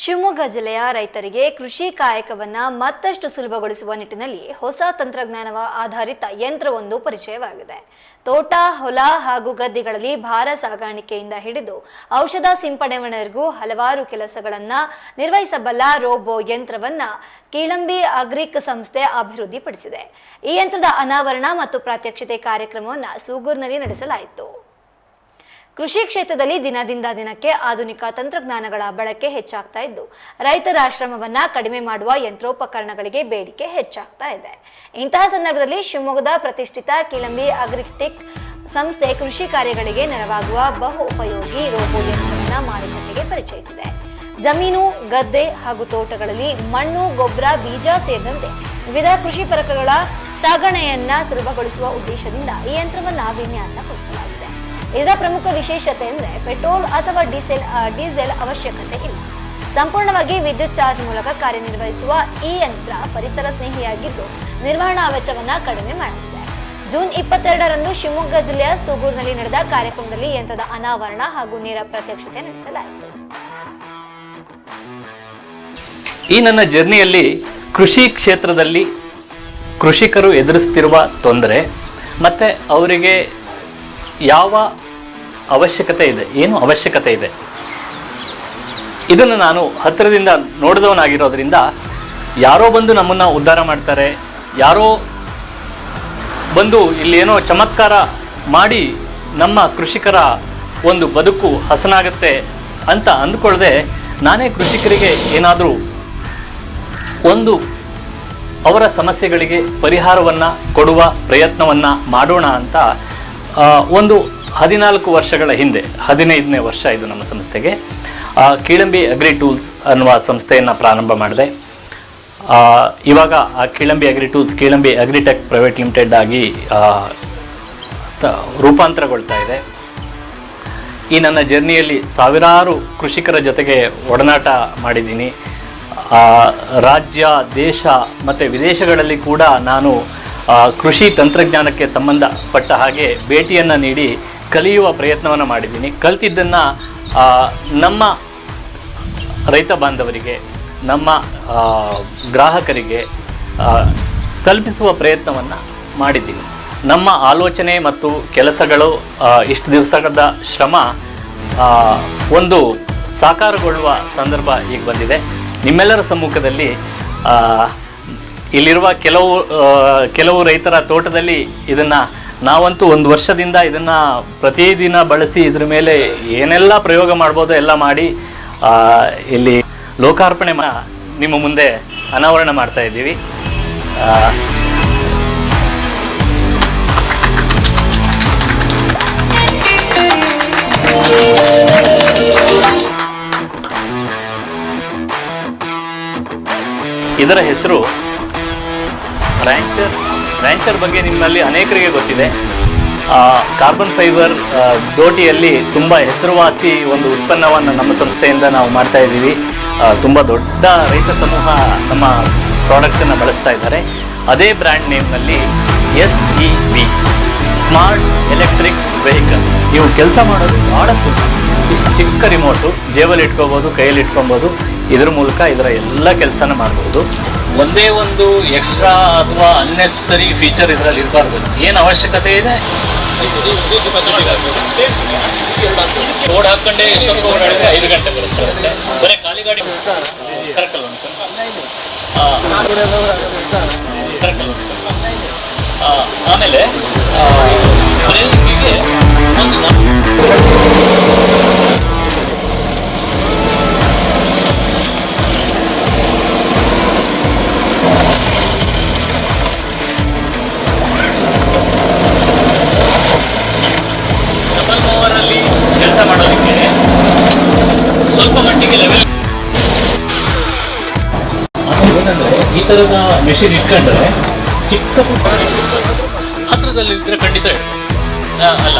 ಶಿವಮೊಗ್ಗ ಜಿಲ್ಲೆಯ ರೈತರಿಗೆ ಕೃಷಿ ಕಾಯಕವನ್ನು ಮತ್ತಷ್ಟು ಸುಲಭಗೊಳಿಸುವ ನಿಟ್ಟಿನಲ್ಲಿ ಹೊಸ ತಂತ್ರಜ್ಞಾನ ಆಧಾರಿತ ಯಂತ್ರವೊಂದು ಪರಿಚಯವಾಗಿದೆ. ತೋಟ, ಹೊಲ ಹಾಗೂ ಗದ್ದೆಗಳಲ್ಲಿ ಭಾರ ಸಾಗಾಣಿಕೆಯಿಂದ ಹಿಡಿದು ಔಷಧ ಸಿಂಪಡಣೆವರೆಗೂ ಹಲವಾರು ಕೆಲಸಗಳನ್ನು ನಿರ್ವಹಿಸಬಲ್ಲ ರೋಬೋ ಯಂತ್ರವನ್ನ ಕೀಳಂಬಿ ಅಗ್ರಿಕ್ ಸಂಸ್ಥೆ ಅಭಿವೃದ್ಧಿಪಡಿಸಿದೆ. ಈ ಯಂತ್ರದ ಅನಾವರಣ ಮತ್ತು ಪ್ರಾತ್ಯಕ್ಷಿತೆ ಕಾರ್ಯಕ್ರಮವನ್ನು ಸೂಗೂರಿನಲ್ಲಿ ನಡೆಸಲಾಯಿತು. ಕೃಷಿ ಕ್ಷೇತ್ರದಲ್ಲಿ ದಿನದಿಂದ ದಿನಕ್ಕೆ ಆಧುನಿಕ ತಂತ್ರಜ್ಞಾನಗಳ ಬಳಕೆ ಹೆಚ್ಚಾಗ್ತಾ ಇದ್ದು, ರೈತರ ಶ್ರಮವನ್ನ ಕಡಿಮೆ ಮಾಡುವ ಯಂತ್ರೋಪಕರಣಗಳಿಗೆ ಬೇಡಿಕೆ ಹೆಚ್ಚಾಗ್ತಾ ಇದೆ. ಇಂತಹ ಸಂದರ್ಭದಲ್ಲಿ ಶಿವಮೊಗ್ಗದ ಪ್ರತಿಷ್ಠಿತ ಕೀಳಂಬಿ ಅಗ್ರಿಟೆಕ್ ಸಂಸ್ಥೆ ಕೃಷಿ ಕಾರ್ಯಗಳಿಗೆ ನೆರವಾಗುವ ಬಹು ಉಪಯೋಗಿ ರೋಬೋ ಯಂತ್ರವನ್ನ ಮಾರುಕಟ್ಟೆಗೆ ಪರಿಚಯಿಸಿದೆ. ಜಮೀನು, ಗದ್ದೆ ಹಾಗೂ ತೋಟಗಳಲ್ಲಿ ಮಣ್ಣು, ಗೊಬ್ಬರ, ಬೀಜ ಸೇರಿದಂತೆ ವಿವಿಧ ಕೃಷಿ ಪರಕಗಳ ಸಾಗಣೆಯನ್ನ ಸುಲಭಗೊಳಿಸುವ ಉದ್ದೇಶದಿಂದ ಈ ಯಂತ್ರವನ್ನ ವಿನ್ಯಾಸಗೊಳಿಸಲಾಗಿದೆ. ಇದರ ಪ್ರಮುಖ ವಿಶೇಷತೆ ಎಂದರೆ ಪೆಟ್ರೋಲ್ ಅಥವಾ ಡೀಸೆಲ್ ಅವಶ್ಯಕತೆ ಇಲ್ಲ. ಸಂಪೂರ್ಣವಾಗಿ ವಿದ್ಯುತ್ ಚಾರ್ಜ್ ಮೂಲಕ ಕಾರ್ಯನಿರ್ವಹಿಸುವ ಈ ಯಂತ್ರ ಪರಿಸರ ಸ್ನೇಹಿಯಾಗಿದ್ದು ನಿರ್ವಹಣಾ ವೆಚ್ಚವನ್ನ ಕಡಿಮೆ ಮಾಡಲಿದೆ. ಜೂನ್ 22ರಂದು ಶಿವಮೊಗ್ಗ ಜಿಲ್ಲೆಯ ಸೂಗೂರಿನಲ್ಲಿ ನಡೆದ ಕಾರ್ಯಕ್ರಮದಲ್ಲಿ ಯಂತ್ರದ ಅನಾವರಣ ಹಾಗೂ ನೇರ ಪ್ರಾತ್ಯಕ್ಷಿತೆ ನಡೆಸಲಾಯಿತು. ಈ ನನ್ನ ಜರ್ನಿಯಲ್ಲಿ ಕೃಷಿ ಕ್ಷೇತ್ರದಲ್ಲಿ ಕೃಷಿಕರು ಎದುರಿಸುತ್ತಿರುವ ತೊಂದರೆ ಮತ್ತೆ ಅವರಿಗೆ ಯಾವ ಅವಶ್ಯಕತೆ ಇದೆ, ಏನು ಅವಶ್ಯಕತೆ ಇದೆ, ಇದನ್ನು ನಾನು ಹತ್ತಿರದಿಂದ ನೋಡಿದವನಾಗಿರೋದ್ರಿಂದ ಯಾರೋ ಬಂದು ನಮ್ಮನ್ನು ಉದ್ಧಾರ ಮಾಡ್ತಾರೆ, ಯಾರೋ ಬಂದು ಇಲ್ಲೇನೋ ಚಮತ್ಕಾರ ಮಾಡಿ ನಮ್ಮ ಕೃಷಿಕರ ಒಂದು ಬದುಕು ಹಸನಾಗತ್ತೆ ಅಂತ ಅಂದ್ಕೊಳ್ಳದೆ ನಾನೇ ಕೃಷಿಕರಿಗೆ ಏನಾದರೂ ಒಂದು ಅವರ ಸಮಸ್ಯೆಗಳಿಗೆ ಪರಿಹಾರವನ್ನು ಕೊಡುವ ಪ್ರಯತ್ನವನ್ನು ಮಾಡೋಣ ಅಂತ ಒಂದು 14 ವರ್ಷಗಳ ಹಿಂದೆ, 15ನೇ ವರ್ಷ ಇದು ನಮ್ಮ ಸಂಸ್ಥೆಗೆ, ಕೀಳಂಬಿ ಅಗ್ರಿ ಟೂಲ್ಸ್ ಅನ್ನುವ ಸಂಸ್ಥೆಯನ್ನು ಪ್ರಾರಂಭ ಮಾಡಿದೆ. ಇವಾಗ ಆ Keelambi agri tools Keelambi agritech private limited ಆಗಿ ರೂಪಾಂತರಗೊಳ್ತಾ ಇದೆ. ಈ ನನ್ನ ಜರ್ನಿಯಲ್ಲಿ ಸಾವಿರಾರು ಕೃಷಿಕರ ಜೊತೆಗೆ ಒಡನಾಟ ಮಾಡಿದ್ದೀನಿ. ರಾಜ್ಯ, ದೇಶ ಮತ್ತು ವಿದೇಶಗಳಲ್ಲಿ ಕೂಡ ನಾನು ಕೃಷಿ ತಂತ್ರಜ್ಞಾನಕ್ಕೆ ಸಂಬಂಧಪಟ್ಟ ಹಾಗೆ ಭೇಟಿಯನ್ನು ನೀಡಿ ಕಲಿಯುವ ಪ್ರಯತ್ನವನ್ನು ಮಾಡಿದ್ದೀನಿ. ಕಲಿತಿದ್ದನ್ನು ನಮ್ಮ ರೈತ ಬಾಂಧವರಿಗೆ, ನಮ್ಮ ಗ್ರಾಹಕರಿಗೆ ತಲುಪಿಸುವ ಪ್ರಯತ್ನವನ್ನು ಮಾಡಿದ್ದೀನಿ. ನಮ್ಮ ಆಲೋಚನೆ ಮತ್ತು ಕೆಲಸಗಳು, ಇಷ್ಟು ದಿವಸದ ಶ್ರಮ ಒಂದು ಸಾಕಾರಗೊಳ್ಳುವ ಸಂದರ್ಭ ಈಗ ಬಂದಿದೆ. ನಿಮ್ಮೆಲ್ಲರ ಸಮ್ಮುಖದಲ್ಲಿ ಇಲ್ಲಿರುವ ಕೆಲವು ರೈತರ ತೋಟದಲ್ಲಿ ಇದನ್ನು ನಾವಂತೂ ಒಂದು ವರ್ಷದಿಂದ ಇದನ್ನು ಪ್ರತಿದಿನ ಬಳಸಿ ಇದ್ರ ಮೇಲೆ ಏನೆಲ್ಲ ಪ್ರಯೋಗ ಮಾಡ್ಬೋದೋ ಎಲ್ಲ ಮಾಡಿ ಇಲ್ಲಿ ಲೋಕಾರ್ಪಣೆ ನಿಮ್ಮ ಮುಂದೆ ಅನಾವರಣ ಮಾಡ್ತಾ ಇದ್ದೀವಿ. ಇದರ ಹೆಸರು ರ್ಯಾಂಚರ್ ಬಗ್ಗೆ ನಿಮ್ಮಲ್ಲಿ ಅನೇಕರಿಗೆ ಗೊತ್ತಿದೆ. ಕಾರ್ಬನ್ ಫೈಬರ್ ದೋಟಿಯಲ್ಲಿ ತುಂಬ ಹೆಸರುವಾಸಿ ಒಂದು ಉತ್ಪನ್ನವನ್ನು ನಮ್ಮ ಸಂಸ್ಥೆಯಿಂದ ನಾವು ಮಾಡ್ತಾ ಇದ್ದೀವಿ. ತುಂಬ ದೊಡ್ಡ ರೈತ ಸಮೂಹ ನಮ್ಮ ಪ್ರಾಡಕ್ಟನ್ನು ಬಳಸ್ತಾ ಇದ್ದಾರೆ. ಅದೇ ಬ್ರ್ಯಾಂಡ್ ನೇಮ್ನಲ್ಲಿ SEV ಸ್ಮಾರ್ಟ್ ಎಲೆಕ್ಟ್ರಿಕ್ ವೆಹಿಕಲ್. ನೀವು ಕೆಲಸ ಮಾಡೋದು ಭಾಳ ಸುಲಭ. ಇಷ್ಟು ಚಿಕ್ಕ ರಿಮೋಟು ಜೇಬಲ್ಲಿ ಇಟ್ಕೋಬೋದು, ಕೈಯಲ್ಲಿ ಇಟ್ಕೊಬೋದು. ಇದ್ರ ಮೂಲಕ ಇದರ ಎಲ್ಲ ಕೆಲಸನ ಮಾಡಬಹುದು. ಒಂದೇ ಒಂದು ಎಕ್ಸ್ಟ್ರಾ ಅಥವಾ ಅನ್ನೆಸರಿ ಫೀಚರ್ ಇದರಲ್ಲಿ ಇರಬಾರ್ದು. ಏನು ಅವಶ್ಯಕತೆ ಇದೆ, ರೋಡ್ ಹಾಕೊಂಡೆ ಎಷ್ಟೊತ್ತು ಓಡಾಡಿದ್ರೆ 5 ಗಂಟೆ ಬರುತ್ತೆ. ಬರೀ ಖಾಲಿ ಗಾಡಿ ಕರೆಕ್ಟ್ ಅಲ್ಲ ಆಮೇಲೆ ಹೀಗೆ ಒಂದು ಕೆಲಸ ಮಾಡೋದಕ್ಕೆ ಸ್ವಲ್ಪ ಮಟ್ಟಿಗೆ ಲೆವೆಲ್ ಏನಂದ್ರೆ ಈ ಥರದ ಮೆಷಿನ್ ಇಟ್ಕೊಂಡ್ರೆ ಚಿಕ್ಕ ಹತ್ರದಲ್ಲಿದ್ದರೆ ಖಂಡಿತ ಅಲ್ಲ